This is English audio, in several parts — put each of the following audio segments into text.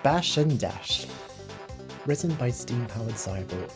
Bash and Dash, written by steam-powered cyborg.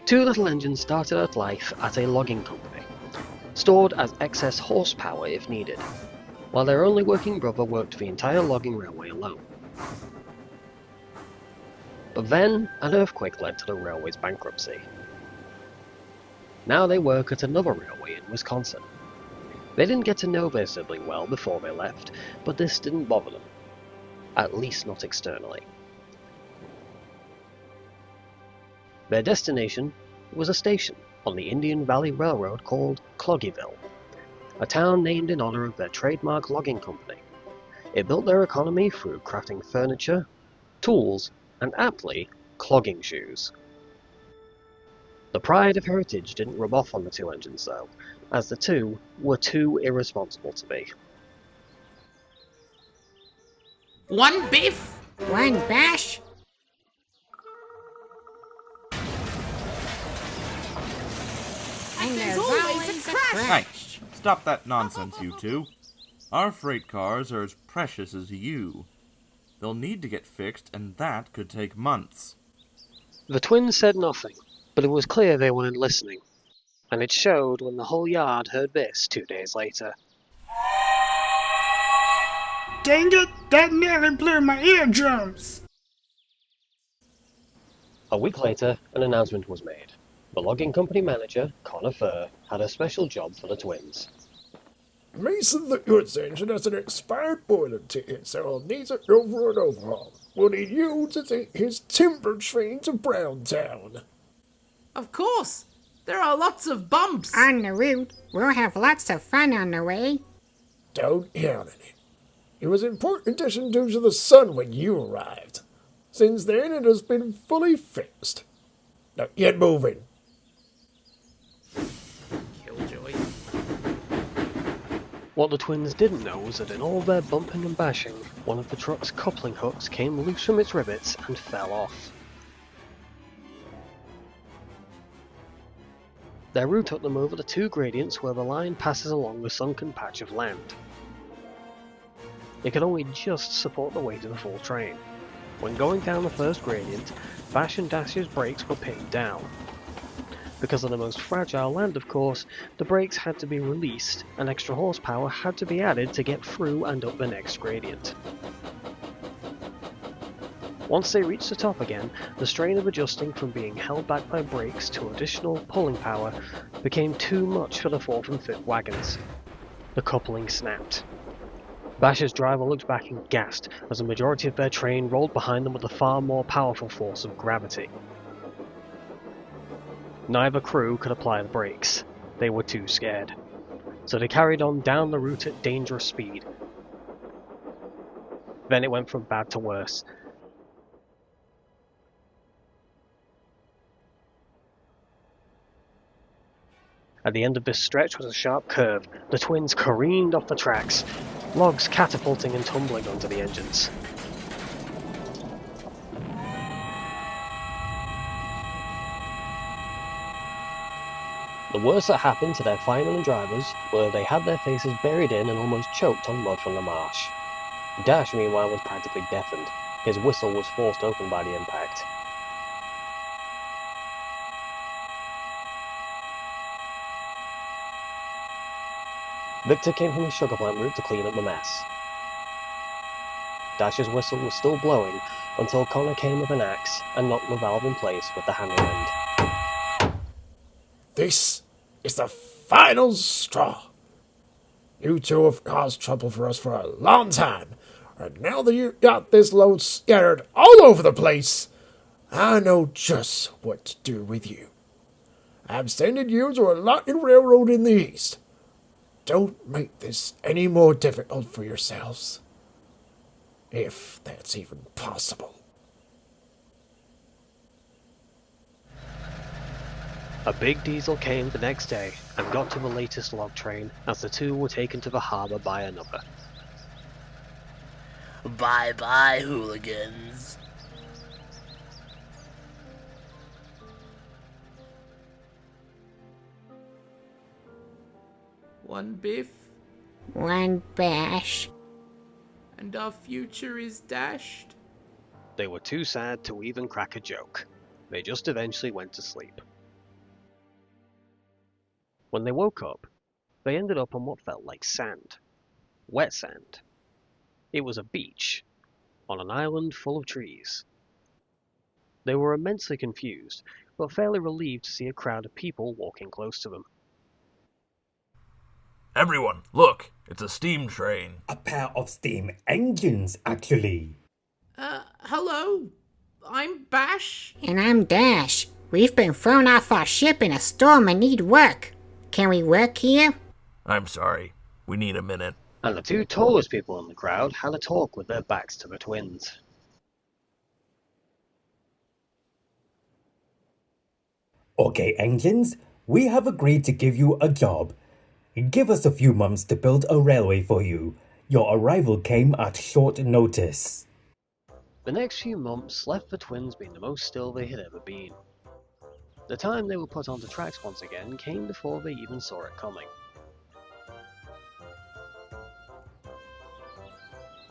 Two little engines started out life at a logging company, stored as excess horsepower if needed, while their only working brother worked the entire logging railway alone. But then, an earthquake led to the railway's bankruptcy. Now they work at another railway in Wisconsin. They didn't get to know their sibling well before they left, but this didn't bother them. At least not externally. Their destination was a station on the Indian Valley Railroad called Cloggyville, a town named in honor of their trademark logging company. It built their economy through crafting furniture, tools, and aptly, clogging shoes. The pride of heritage didn't rub off on the two engines though, as the two were too irresponsible to be. One beef, one bash. And there's always a crash. Hey, stop that nonsense, you two. Our freight cars are as precious as you. They'll need to get fixed, and that could take months. The twins said nothing, but it was clear they weren't listening, and it showed when the whole yard heard this 2 days later. Dang it! That nearly blew my eardrums! A week later, an announcement was made. The logging company manager, Connor Furr, had a special job for the twins. Mason the goods engine has an expired boiler ticket, so it needs an overhaul. We'll need you to take his timber train to Browntown. of course. There are lots of bumps. On the route, we'll have lots of fun on the way. Don't count on it. It was in port condition due to the sun when you arrived. Since then, it has been fully fixed. Now get moving. Killjoy. What the twins didn't know was that in all their bumping and bashing, one of the truck's coupling hooks came loose from its rivets and fell off. Their route took them over the two gradients where the line passes along the sunken patch of land. It could only just support the weight of the full train. When going down the first gradient, Bash and Dash's brakes were pinned down. Because of the most fragile land, of course, the brakes had to be released and extra horsepower had to be added to get through and up the next gradient. Once they reached the top again, the strain of adjusting from being held back by brakes to additional pulling power became too much for the fourth and fifth wagons. The coupling snapped. Bash's driver looked back and gasped as the majority of their train rolled behind them with a far more powerful force of gravity. Neither crew could apply the brakes. They were too scared. So they carried on down the route at dangerous speed. Then it went from bad to worse. At the end of this stretch was a sharp curve. The twins careened off the tracks, logs catapulting and tumbling onto the engines. The worst that happened to their firemen and drivers were they had their faces buried in and almost choked on mud from the marsh. Dash, meanwhile, was practically deafened. His whistle was forced open by the impact. Victor came from his sugar plant route to clean up the mess. Dash's whistle was still blowing until Connor came with an axe and knocked the valve in place with the handle end. This is the final straw. You two have caused trouble for us for a long time, and now that you got this load scattered all over the place, I know just what to do with you. I'm sending you to a logging railroad in the east. Don't make this any more difficult for yourselves, if that's even possible. A big diesel came the next day and got to the latest log train as the two were taken to the harbour by another. Bye-bye, hooligans. One biff, One bash. and our future is dashed. They were too sad to even crack a joke. They just eventually went to sleep. When they woke up, they ended up on what felt like sand. Wet sand. It was a beach, on an island full of trees. They were immensely confused, but fairly relieved to see a crowd of people walking close to them. Everyone, look, it's a steam train. A pair of steam engines, actually. Hello? I'm Bash. And I'm Dash. We've been thrown off our ship in a storm and need work. Can we work here? I'm sorry, we need a minute. And the two tallest people in the crowd had a talk with their backs to the twins. Okay, engines, we have agreed to give you a job. Give us a few months to build a railway for you. Your arrival came at short notice. The next few months left the twins being the most still they had ever been. The time they were put onto tracks once again came before they even saw it coming.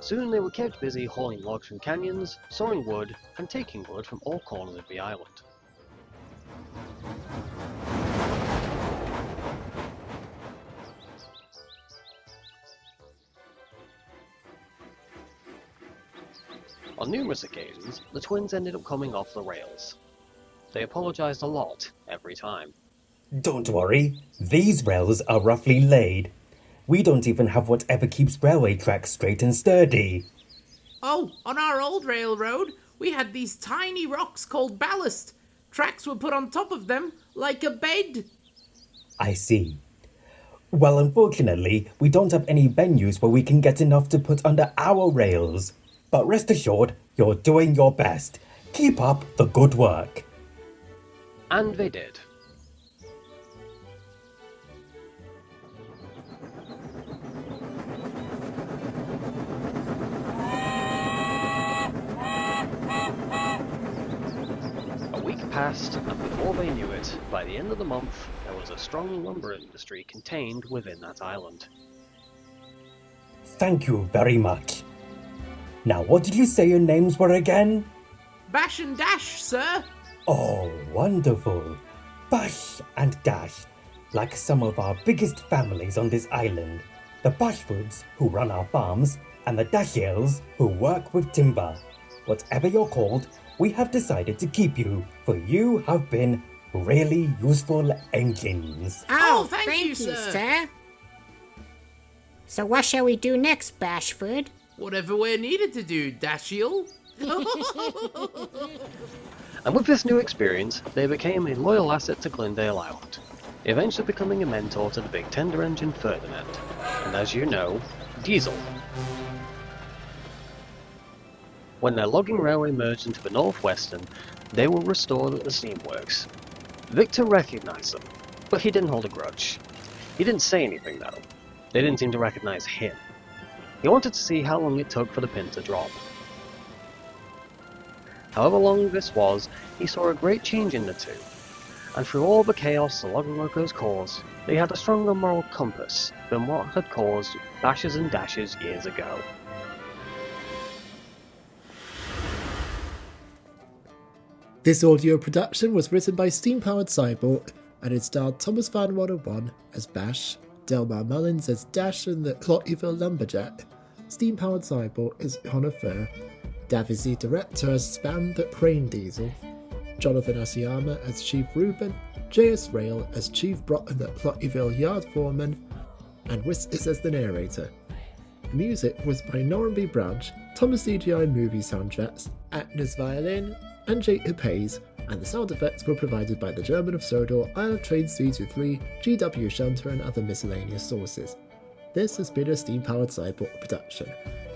Soon they were kept busy hauling logs from canyons, sawing wood, and taking wood from all corners of the island. On numerous occasions, the twins ended up coming off the rails. They apologized a lot every time. Don't worry, these rails are roughly laid. We don't even have whatever keeps railway tracks straight and sturdy. Oh, on our old railroad, we had these tiny rocks called ballast. Tracks were put on top of them, like a bed. I see. Well, unfortunately, we don't have any venues where we can get enough to put under our rails. But rest assured, you're doing your best. Keep up the good work. And they did. A week passed, and before they knew it, by the end of the month, there was a strong lumber industry contained within that island. Thank you very much. Now, what did you say your names were again? Bash and Dash, sir. Oh, wonderful. Bash and Dash, like some of our biggest families on this island. The Bashwoods, who run our farms, and the Dashiels, who work with timber. Whatever you're called, we have decided to keep you, for you have been really useful engines. Oh, thank you, sir. So what shall we do next, Bashford? Whatever we're needed to do, Dashiel. And with this new experience, they became a loyal asset to Glendale Island, eventually becoming a mentor to the big tender engine Ferdinand, and as you know, Diesel. When their logging railway merged into the Northwestern, they were restored at the steamworks. Victor recognized them, but he didn't hold a grudge. He didn't say anything though. They didn't seem to recognize him. He wanted to see how long it took for the pin to drop. However long this was, he saw a great change in the two, and through all the chaos the logging workers caused, they had a stronger moral compass than what had caused bashes and dashes years ago. This audio production was written by Steam-Powered Cyborg, and it starred Thomas Van 101 as Bash, Delmar Mullins as Dash and the Cloggyville lumberjack. Steam-Powered Cyborg is Connor Furr. Dav is the director as Spam the Crane Diesel. Jonathan Asiyama as Chief Reuben, J.S. Rail as Chief Broughton at Cloggyville Yard Foreman, and Whiskers as the narrator. The music was by NorrambyBranch, Thomas CGI Movie Soundtracks, Agnes Violin, and Jacob Hayes, and the sound effects were provided by the German of Sodor, Isle of Trade 323, GW Shunter, and other miscellaneous sources. This has been a steam-powered cyborg production.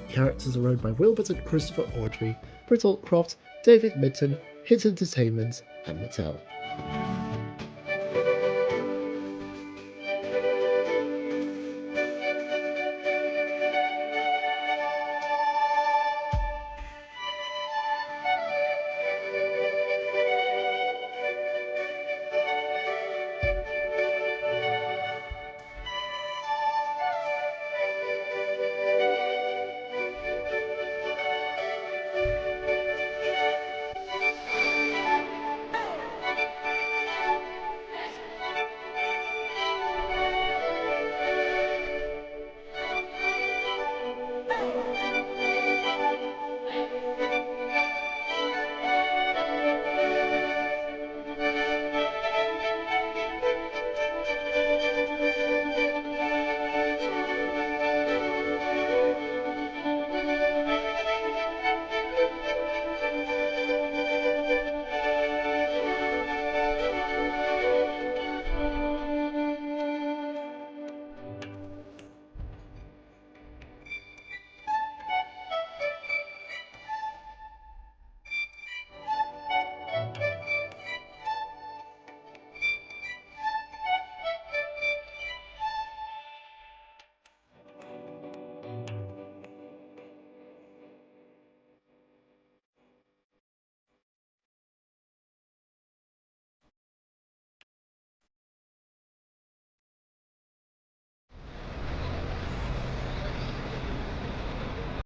The characters are owned by Wilbert and Christopher Audrey, Britt Altcroft, David Mitton, Hit Entertainment, and Mattel.